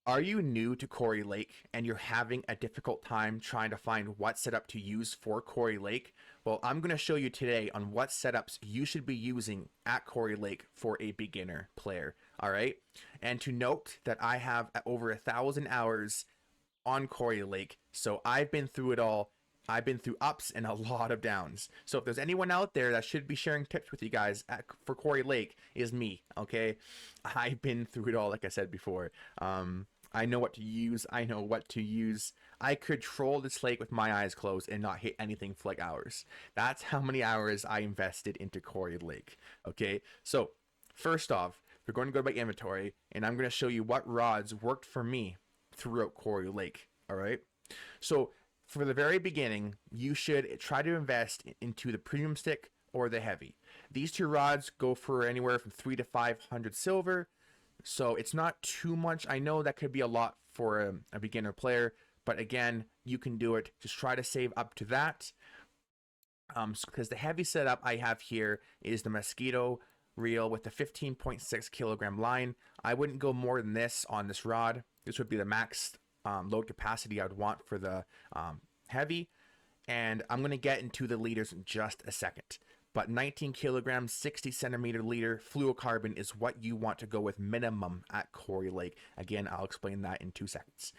Are you new to Kuori Lake and you're having a difficult time trying to find what setup to use for Kuori Lake? Well, I'm going to show you today on what setups you should be using at Kuori Lake for a beginner player. All right. And to note that I have over 1,000 hours on Kuori Lake, so I've been through it all. I've been through ups and a lot of downs. So if there's anyone out there that should be sharing tips with you guys for Kuori Lake, is me. Okay, I've been through it all, like I said before. I know what to use. I know what to use. I could troll this lake with my eyes closed and not hit anything for like hours. That's how many hours I invested into Kuori Lake. Okay, so first off, we're going to go to my inventory, and I'm going to show you what rods worked for me throughout Kuori Lake. All right, so for the very beginning, you should try to invest into the premium stick or the heavy. These two rods go for anywhere from 3 to 500 silver, so it's not too much. I know that could be a lot for a beginner player, but again, you can do it. Just try to save up to that. Because the heavy setup I have here is the Mosquito reel with the 15.6 kilogram line. I wouldn't go more than this on this rod. This would be the max load capacity I would want for the heavy. And I'm going to get into the liters in just a second. But 19 kilograms, 60 centimeter liter fluorocarbon is what you want to go with minimum at Kuori Lake. Again, I'll explain that in 2 seconds.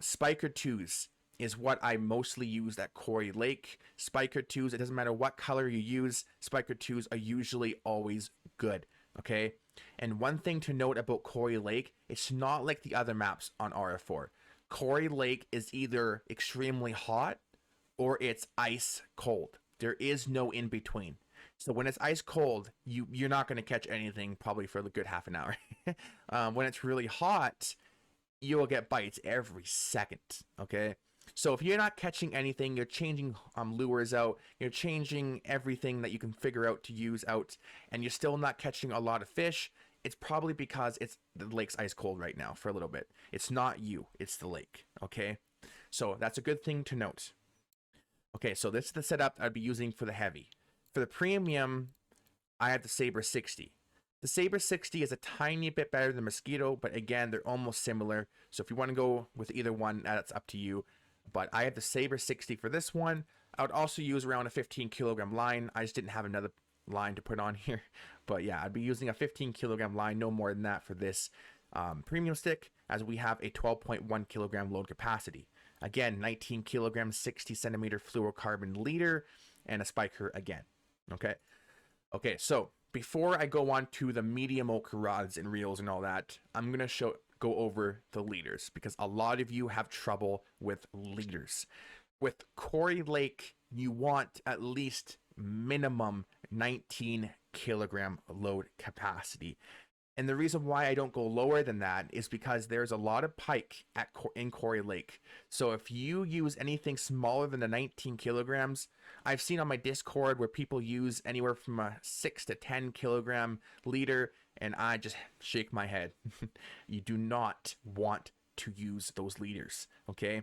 Spiker 2s is what I mostly use at Kuori Lake. Spiker 2s, it doesn't matter what color you use, Spiker 2s are usually always good, okay? And one thing to note about Kuori Lake, it's not like the other maps on RF4. Kuori Lake is either extremely hot or it's ice cold. There is no in between. So when it's ice cold, you're not going to catch anything probably for a good half an hour. When it's really hot, you will get bites every second. Okay. So if you're not catching anything, you're changing lures out, you're changing everything that you can figure out to use out, and you're still not catching a lot of fish, it's probably because the lake's ice cold right now for a little bit. It's not you, it's the lake. Okay. So that's a good thing to note. Okay, so this is the setup I'd be using for the heavy. For the premium, I have the Saber 60. The Saber 60 is a tiny bit better than Mosquito, but again, they're almost similar. So if you want to go with either one, that's up to you. But I have the Saber 60 for this one. I would also use around a 15 kilogram line. I just didn't have another line to put on here. But yeah, I'd be using a 15 kilogram line, no more than that for this premium stick, as we have a 12.1 kilogram load capacity. Again, 19 kilograms, 60 centimeter fluorocarbon leader, and a spiker again. Okay. Okay, so before I go on to the medium ochre rods and reels and all that, I'm going to go over the leaders, because a lot of you have trouble with leaders. With Kuori Lake, you want at least minimum 19 kilogram load capacity. And the reason why I don't go lower than that is because there's a lot of pike in Kuori Lake. So if you use anything smaller than the 19 kilograms, I've seen on my Discord where people use anywhere from a 6 to 10 kilogram leader, and I just shake my head. You do not want to use those leaders, okay?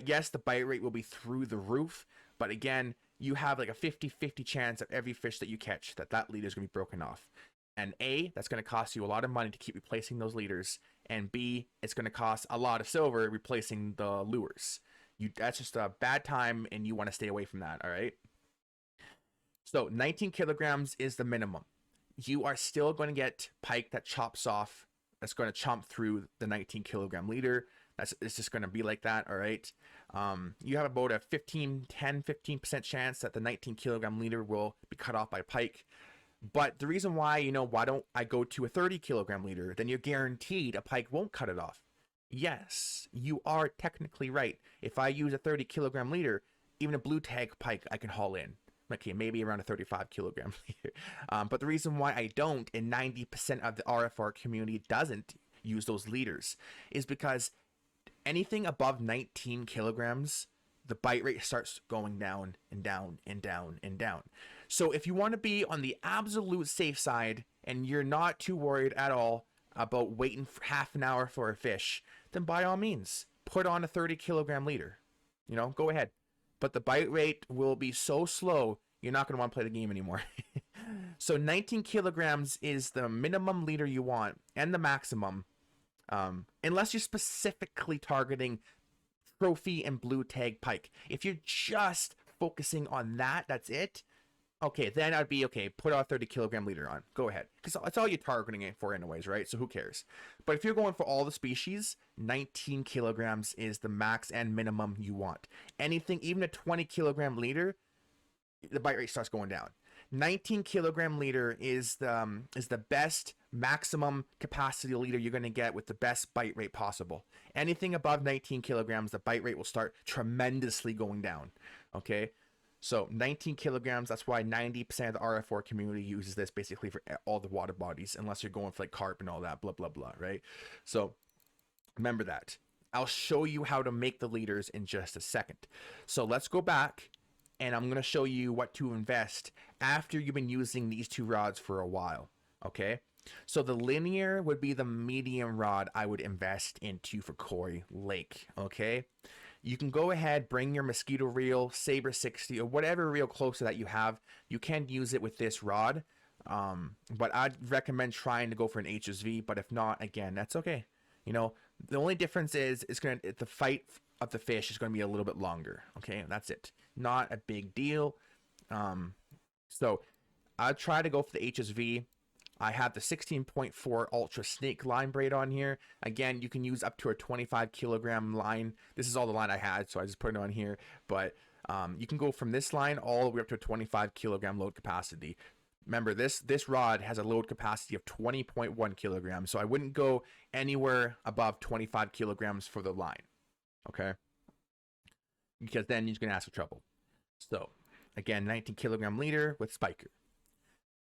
Yes, the bite rate will be through the roof, but again, you have like a 50-50 chance of every fish that you catch that leader is going to be broken off. And A, that's going to cost you a lot of money to keep replacing those leaders. And B, it's going to cost a lot of silver replacing the lures. That's just a bad time, and you want to stay away from that, all right? So 19 kilograms is the minimum. You are still going to get pike that chops off, that's going to chomp through the 19 kilogram leader. It's just going to be like that, all right? You have about a 15% chance that the 19 kilogram leader will be cut off by pike. But the reason why, why don't I go to a 30 kilogram leader? Then you're guaranteed a pike won't cut it off. Yes, you are technically right. If I use a 30 kilogram leader, even a blue tag pike I can haul in. Okay, maybe around a 35 kilogram leader. But the reason why I don't, and 90% of the RFR community doesn't use those leaders, is because anything above 19 kilograms, the bite rate starts going down and down and down and down. So if you want to be on the absolute safe side and you're not too worried at all about waiting for half an hour for a fish, then by all means, put on a 30 kilogram leader. Go ahead. But the bite rate will be so slow, you're not going to want to play the game anymore. So 19 kilograms is the minimum leader you want and the maximum. Unless you're specifically targeting trophy and blue tag pike. If you're just focusing on that, that's it. Okay, then I'd be okay. Put a 30 kilogram leader on. Go ahead, because that's all you're targeting it for, anyways, right? So who cares? But if you're going for all the species, 19 kilograms is the max and minimum you want. Anything, even a 20 kilogram leader, the bite rate starts going down. 19 kilogram leader is the best maximum capacity leader you're going to get with the best bite rate possible. Anything above 19 kilograms, the bite rate will start tremendously going down. Okay. So 19 kilograms, that's why 90% of the RF4 community uses this basically for all the water bodies, unless you're going for like carp and all that, blah, blah, blah, right? So remember that. I'll show you how to make the leaders in just a second. So let's go back, and I'm going to show you what to invest after you've been using these two rods for a while, okay? So the linear would be the medium rod I would invest into for Kuori Lake, okay? You can go ahead, bring your mosquito reel, Saber 60, or whatever reel closer that you have. You can use it with this rod, but I'd recommend trying to go for an HSV. But if not, again, that's okay. You know, the only difference is the fight of the fish is going to be a little bit longer. Okay, that's it. Not a big deal. So I'd try to go for the HSV. I have the 16.4 Ultra Snake line braid on here. Again, you can use up to a 25 kilogram line. This is all the line I had, so I just put it on here. But you can go from this line all the way up to a 25 kilogram load capacity. Remember, this rod has a load capacity of 20.1 kilograms, so I wouldn't go anywhere above 25 kilograms for the line, okay? Because then you're going to ask for trouble. So, again, 19 kilogram leader with spiker.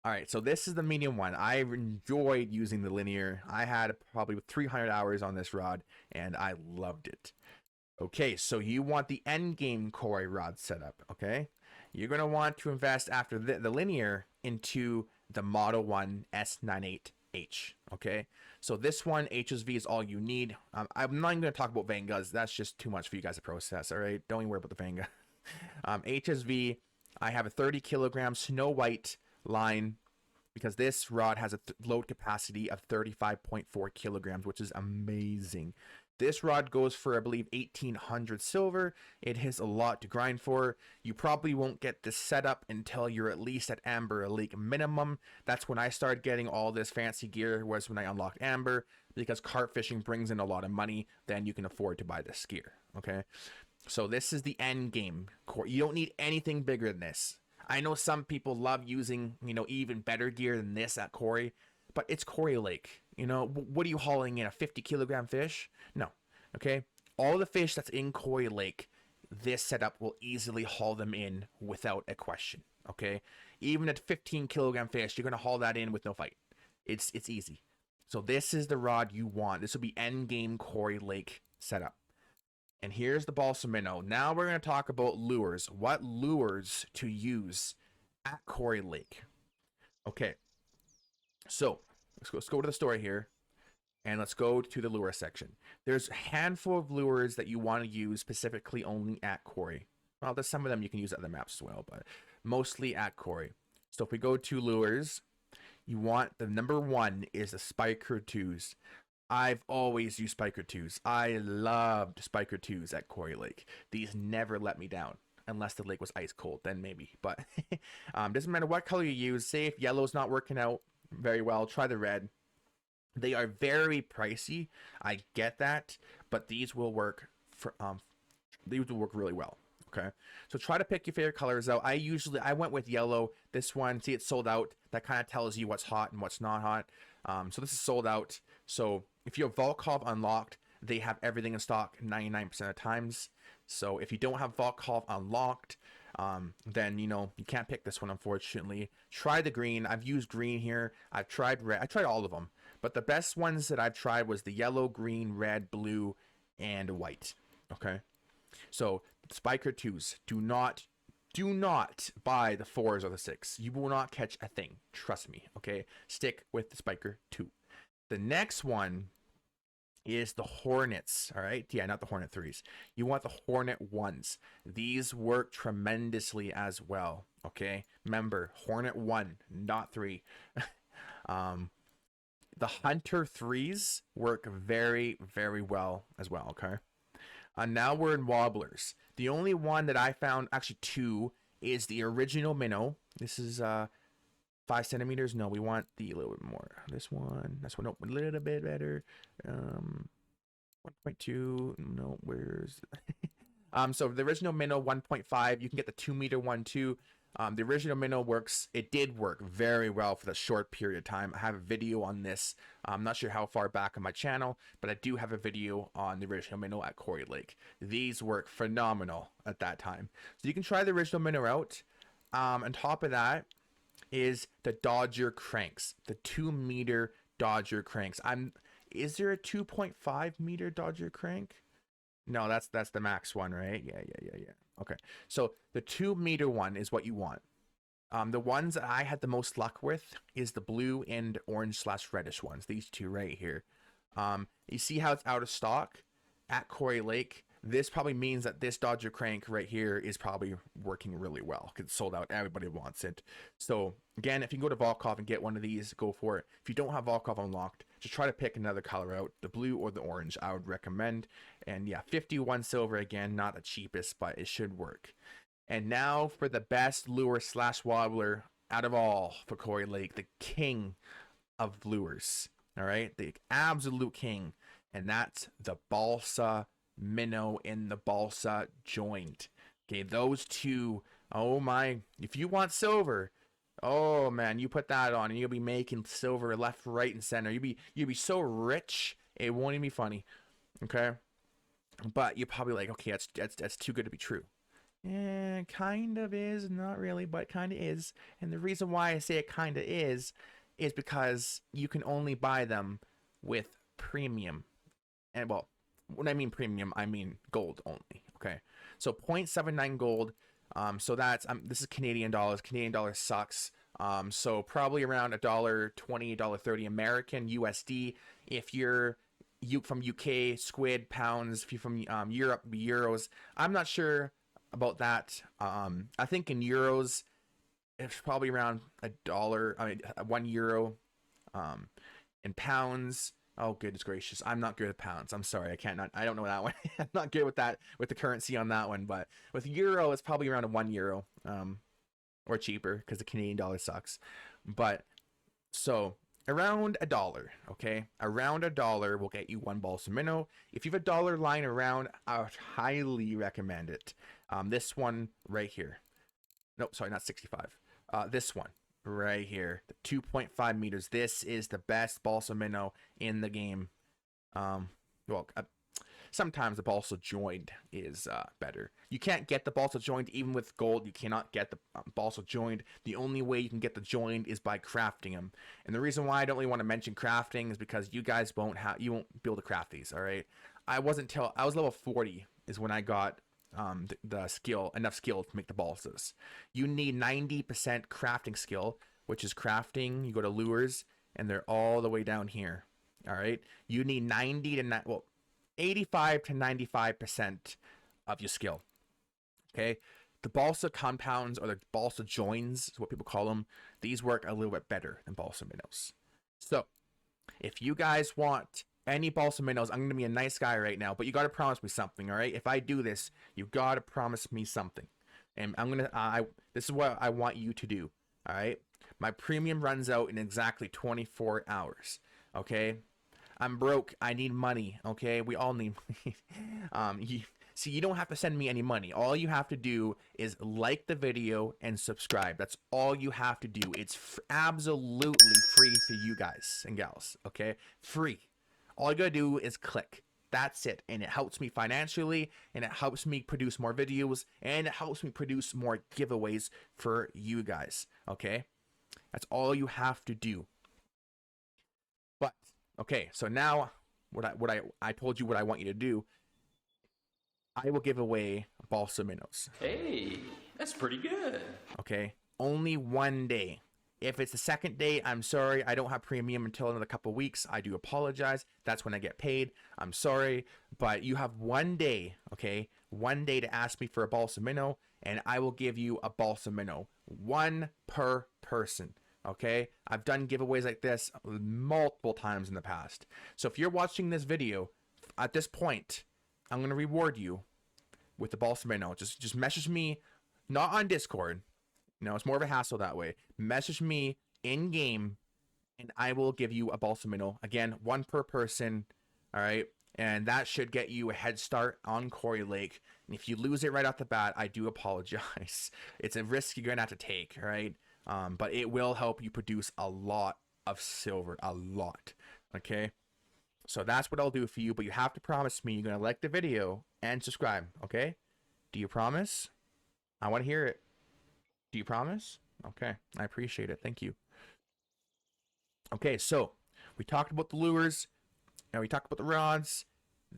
All right, so this is the medium one. I enjoyed using the linear. I had probably 300 hours on this rod, and I loved it. Okay, so you want the end game Kuori rod setup, okay? You're going to want to invest after the linear into the Model 1 S98H, okay? So this one, HSV, is all you need. I'm not even going to talk about Vangas. That's just too much for you guys to process, all right? Don't even worry about the Vanga. HSV, I have a 30 kilogram Snow White line because this rod has a load capacity of 35.4 kilograms, which is amazing. This rod goes for, I believe, 1,800 silver. It has a lot to grind for. You probably won't get this setup until you're at least at Amber Lake minimum. That's when I started getting all this fancy gear, was when I unlocked Amber, because carp fishing brings in a lot of money. Then you can afford to buy this gear, okay? So this is the end game. You don't need anything bigger than this. I know some people love using, you know, even better gear than this at Kuori, but it's Kuori Lake. You know, what are you hauling in, a 50 kilogram fish? No, okay? All the fish that's in Kuori Lake, this setup will easily haul them in without a question, okay? Even a 15 kilogram fish, you're going to haul that in with no fight. It's easy. So this is the rod you want. This will be end game Kuori Lake setup. And here's the balsa minnow. Now we're going to talk about lures. What lures to use at Kuori Lake. Okay. So let's go to the story here. And let's go to the lure section. There's a handful of lures that you want to use specifically only at Kuori. Well, there's some of them you can use at the maps as well, but mostly at Kuori. So if we go to lures, you want the number one is the Spiker 2s. I've always used Spiker 2s. I loved Spiker 2s at Kuori Lake. These never let me down. Unless the lake was ice cold, then maybe. But doesn't matter what color you use. Say if yellow's not working out very well, try the red. They are very pricey. I get that. But these will work for these will work really well. Okay. So try to pick your favorite colors out. I went with yellow. This one, see, it's sold out. That kind of tells you what's hot and what's not hot. So this is sold out. So if you have Volkov unlocked, they have everything in stock 99% of the times. So if you don't have Volkov unlocked, then, you know, you can't pick this one, unfortunately. Try the green. I've used green here. I've tried red. I tried all of them. But the best ones that I've tried was the yellow, green, red, blue, and white. Okay. So Spiker 2s, do not buy the 4s or the 6. You will not catch a thing. Trust me. Okay. Stick with the Spiker 2. The next one is the Hornets. All right. Yeah, not the Hornet 3s. You want the Hornet 1s. These work tremendously as well. Okay. Remember, Hornet 1, not 3. The Hunter 3s work very, very well as well, okay? Now we're in wobblers. The only one that I found, actually two, is the original minnow. This is 5 centimeters. No, we want the a little bit more. This one, nope, a little bit better. 1.2. No, where's so the original minnow 1.5. You can get the 2 meter one too. The original minnow works. It did work very well for the short period of time. I have a video on this. I'm not sure how far back on my channel, but I do have a video on the original minnow at Kuori Lake. These work phenomenal at that time. So you can try the original minnow out. On top of that is the Dodger cranks, the 2 meter Dodger cranks. Is there a 2.5 meter Dodger crank? No, that's the max one, right? Yeah. Okay, so the 2 meter one is what you want. The ones that I had the most luck with is the blue and orange / reddish ones. These two right here. You see how it's out of stock at Kuori Lake? This probably means that this Dodger crank right here is probably working really well because it's sold out. Everybody wants it. So again, if you can go to Volkov and get one of these, go for it. If you don't have Volkov unlocked, just try to pick another color out, the blue or the orange. I would recommend. And yeah, 51 silver again, not the cheapest, but it should work. And now for the best lure / wobbler out of all for Kuori Lake, the king of lures. All right, the absolute king, and that's the balsa minnow in the balsa joint. Okay, those two. Oh my! If you want silver, oh man, you put that on and you'll be making silver left, right, and center. You'll be so rich it won't even be funny. Okay, but you're probably like, okay, that's too good to be true. Yeah, kind of is, not really, but kind of is. And the reason why I say it kind of is because you can only buy them with premium. And well, when I mean premium, I mean gold only. Okay, so 0.79 gold. So that's this is Canadian dollars. Canadian dollar sucks. So probably around $1.20, $1.30 American USD. If you're from UK, squid, pounds. If you're from Europe, euros. I'm not sure about that. I think in euros, it's probably around $1. I mean, €1. In pounds. Oh goodness gracious! I'm not good at pounds. I'm sorry. I don't know that one. I'm not good with that, with the currency on that one. But with euro, it's probably around €1, or cheaper because the Canadian dollar sucks. But so around $1, okay, around $1 will get you one balsa minnow. If you have a dollar lying around, I would highly recommend it. This one right here. Nope, sorry, not 65. This one right here, the 2.5 meters. This is the best balsa minnow in the game. Sometimes the balsa joined is better. You can't get the balsa joined even with gold. You cannot get the balsa joined. The only way you can get the joined is by crafting them. And the reason why I don't really want to mention crafting is because you guys won't be able to craft these. All right, I wasn't I was level 40 is when I got enough skill to make the balsas. You need 90% crafting skill, which is crafting. You go to lures and they're all the way down here. All right, you need 85 to 95% of your skill. Okay, the balsa compounds, or the balsa joins is what people call them. These work a little bit better than balsa minnows. So if you guys want any balsa minnows, I'm gonna be a nice guy right now, but you gotta promise me something. All right, if I do this, you gotta promise me something, and I'm gonna this is what I want you to do. All right, my premium runs out in exactly 24 hours. Okay, I'm broke, I need money. Okay, we all need money. You don't have to send me any money. All you have to do is like the video and subscribe. That's all you have to do. It's absolutely free for you guys and gals. Okay, free. All you gotta do is click. That's it. And it helps me financially, and it helps me produce more videos, and it helps me produce more giveaways for you guys. Okay? That's all you have to do. But okay, so now I told you what I want you to do. I will give away balsa minnows. Hey, that's pretty good. Okay? Only one day. If it's the second day, I'm sorry. I don't have premium until another couple weeks. I do apologize. That's when I get paid. I'm sorry. But you have one day, okay? One day to ask me for a balsa minnow, and I will give you a balsa minnow. One per person, Okay, I've done giveaways like this multiple times in the past. So if you're watching this video at this point, I'm gonna reward you with the balsam minnow. Just message me, not on Discord. No, it's more of a hassle that way. Message me in game, and I will give you a balsam minnow. Again, one per person. All right, and that should get you a head start on Kuori Lake. And if you lose it right off the bat, I do apologize. It's a risk you're gonna have to take. All right. But it will help you produce a lot of silver, a lot. Okay, so that's what I'll do for you, but you have to promise me you're gonna like the video and subscribe. Okay, do you promise? I want to hear it. Do you promise? Okay, I appreciate it. Thank you. Okay, so we talked about the lures and we talked about the rods.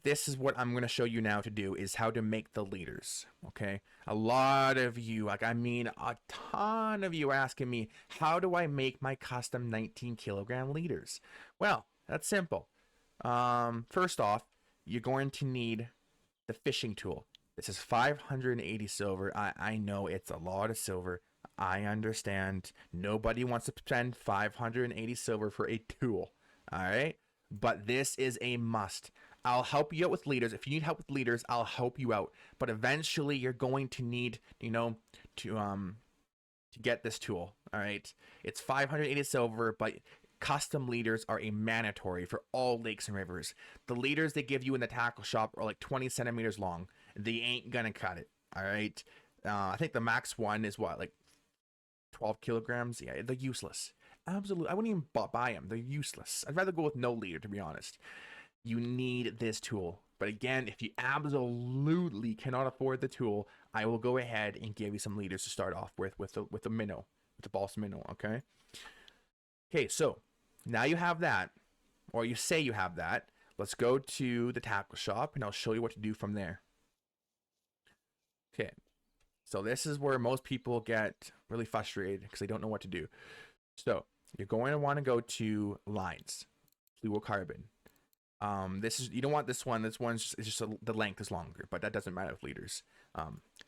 This is what I'm going to show you now to do, is how to make the leaders. Okay, a lot of you, like I mean a ton of you, are asking me, how do I make my custom 19 kilogram leaders? Well, that's simple. First off, you're going to need the fishing tool. This is 580 silver. I know it's a lot of silver. I understand nobody wants to spend 580 silver for a tool. All right, but this is a must. I'll help you out with leaders. If you need help with leaders, I'll help you out. But eventually you're going to need, to get this tool. All right. It's 580 silver, but custom leaders are a mandatory for all lakes and rivers. The leaders they give you in the tackle shop are like 20 centimeters long. They ain't gonna cut it. All right. I think the max one is what, like 12 kilograms? Yeah, they're useless. Absolutely. I wouldn't even buy them. They're useless. I'd rather go with no leader, to be honest. You need this tool. But again, if you absolutely cannot afford the tool, I will go ahead and give you some leaders to start off with the minnow, with the balsam minnow, okay? Okay, so now you have that, or you say you have that. Let's go to the tackle shop, and I'll show you what to do from there. Okay, so this is where most people get really frustrated because they don't know what to do. So you're going to want to go to lines, fluorocarbon. This is, you don't want this one. This one's just the length is longer, but that doesn't matter with liters.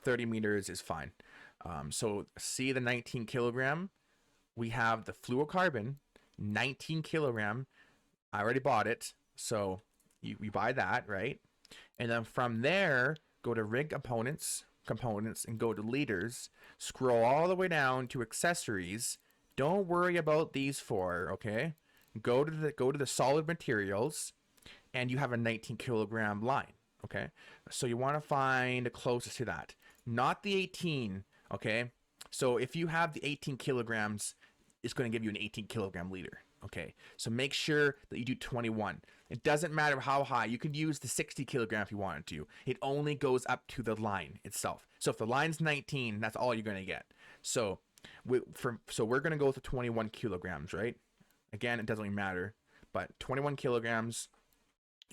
30 meters is fine. So see the 19 kilogram. We have the fluorocarbon, 19 kilogram. I already bought it, so you buy that, right? And then from there, go to rig components, and go to liters. Scroll all the way down to accessories. Don't worry about these four, okay? Go to the solid materials. And you have a 19 kilogram line, okay? So you want to find the closest to that, not the 18, okay? So if you have the 18 kilograms, it's going to give you an 18 kilogram leader, okay? So make sure that you do 21. It doesn't matter how high. You could use the 60 kilogram if you wanted to. It only goes up to the line itself. So if the line's 19, that's all you're going to get. So we're going to go with 21 kilograms, right? Again, it doesn't really matter, but 21 kilograms.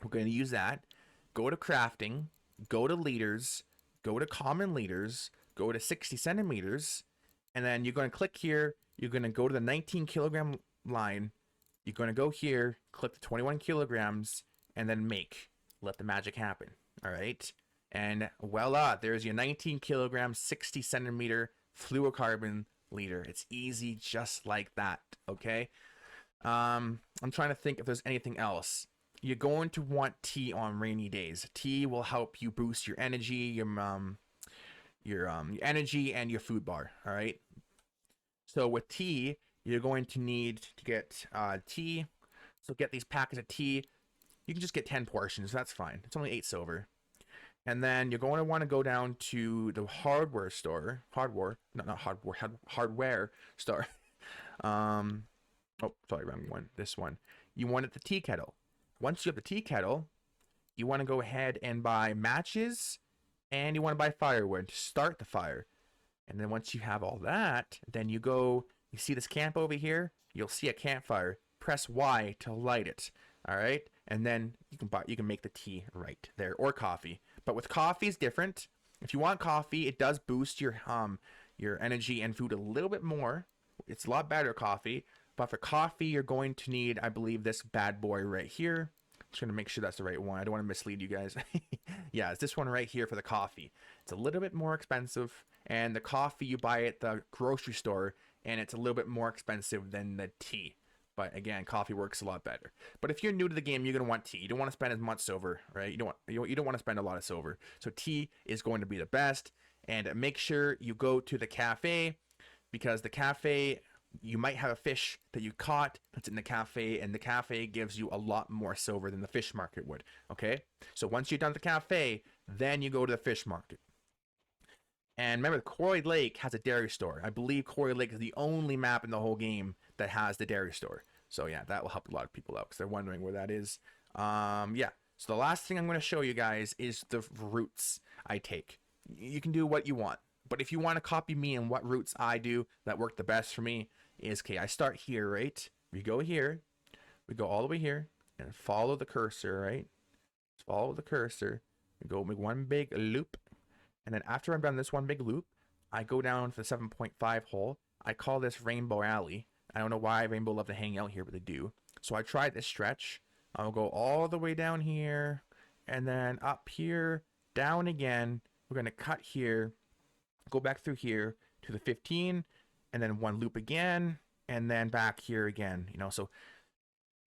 We're going to use that. Go to crafting, go to leaders, go to common leaders, go to 60 centimeters, and then you're going to click here. You're going to go to the 19 kilogram line. You're going to go here, click the 21 kilograms, and then make. Let the magic happen. All right. And voila, there's your 19 kilogram, 60 centimeter fluorocarbon leader. It's easy just like that. Okay. I'm trying to think if there's anything else. You're going to want tea on rainy days. Tea will help you boost your energy, your energy and your food bar. All right. So with tea, you're going to need to get tea. So get these packets of tea. You can just get 10 portions. That's fine. It's only 8 silver. And then you're going to want to go down to the hardware store. Hardware store. Oh, sorry, wrong one. This one. You wanted the tea kettle. Once you have the tea kettle, you want to go ahead and buy matches, and you want to buy firewood to start the fire. And then once you have all that, then you see this camp over here? You'll see a campfire. Press Y to light it. All right? And then you can make the tea right there, or coffee. But with coffee is different. If you want coffee, it does boost your energy and food a little bit more. It's a lot better coffee. But for coffee, you're going to need, I believe, this bad boy right here. I'm just going to make sure that's the right one. I don't want to mislead you guys. Yeah, it's this one right here for the coffee. It's a little bit more expensive. And the coffee you buy at the grocery store and it's a little bit more expensive than the tea. But again, coffee works a lot better. But if you're new to the game, you're gonna want tea. You don't want to spend as much silver, right? You don't want to spend a lot of silver. So tea is going to be the best. And make sure you go to the cafe, because the cafe, you might have a fish that you caught that's in the cafe, and the cafe gives you a lot more silver than the fish market would. Okay, so once you're done at the cafe, then you go to the fish market. And remember, Kuori Lake has a dairy store. I believe Kuori Lake is the only map in the whole game that has the dairy store. So yeah, that will help a lot of people out because they're wondering where that is. Yeah. So the last thing I'm going to show you guys is the routes I take. You can do what you want, but if you want to copy me and what routes I do that work the best for me is, okay, I start here, right? We go here, we go all the way here, and follow the cursor, right? Follow the cursor. We go make one big loop. And then after I'm done this one big loop, I go down to the 7.5 hole. I call this Rainbow Alley. I don't know why Rainbow love to hang out here, but they do. So I tried this stretch. I'll go all the way down here, and then up here, down again. We're going to cut here, go back through here to the 15, and then one loop again, and then back here again. You know, so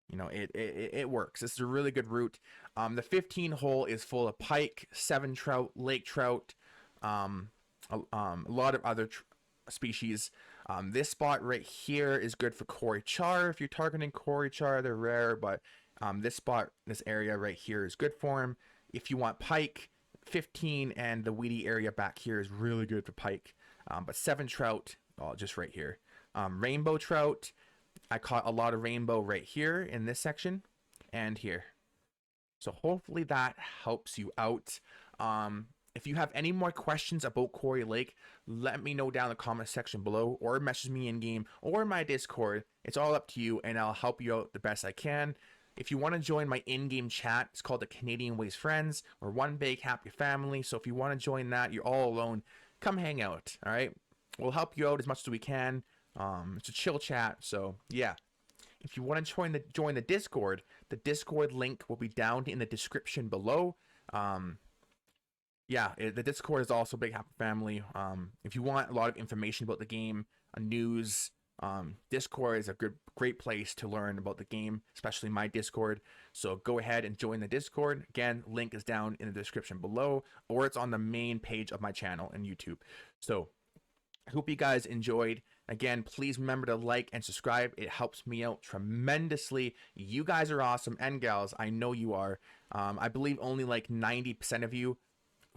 you know, it works. This is a really good route. The 15 hole is full of pike, 7 trout, lake trout, a lot of other species. This spot right here is good for Kuori char. If you're targeting Kuori char, they're rare, but this spot, this area right here is good for them. If you want pike, 15 and the weedy area back here is really good for pike. But 7 trout, just right here. Rainbow trout, I caught a lot of rainbow right here in this section and here. So hopefully that helps you out. If you have any more questions about Kuori Lake, let me know down in the comment section below, or message me in game or my Discord. It's all up to you, and I'll help you out the best I can. If you want to join my in-game chat, it's called the Canadian Ways Friends. We're one big happy family. So if you want to join that, you're all alone, come hang out. All right, we'll help you out as much as we can. It's a chill chat. So yeah, if you want to join the Discord link will be down in the description below. Yeah, the Discord is also a big happy family. If you want a lot of information about the game, news, Discord is a great place to learn about the game, especially my Discord. So go ahead and join the Discord. Again, link is down in the description below, or it's on the main page of my channel and YouTube. So I hope you guys enjoyed. Again, please remember to like and subscribe. It helps me out tremendously. You guys are awesome, and gals, I know you are. I believe only like 90% of you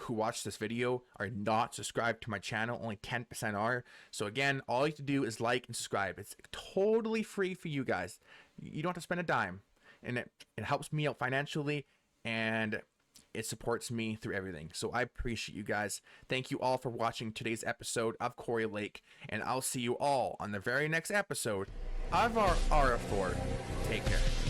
who watch this video are not subscribed to my channel. Only 10% are. So again, all you have to do is like and subscribe. It's totally free for you guys. You don't have to spend a dime, and it helps me out financially, and it supports me through everything. So I appreciate you guys. Thank you all for watching today's episode of Kuori Lake, and I'll see you all on the very next episode of our RF4. Take care.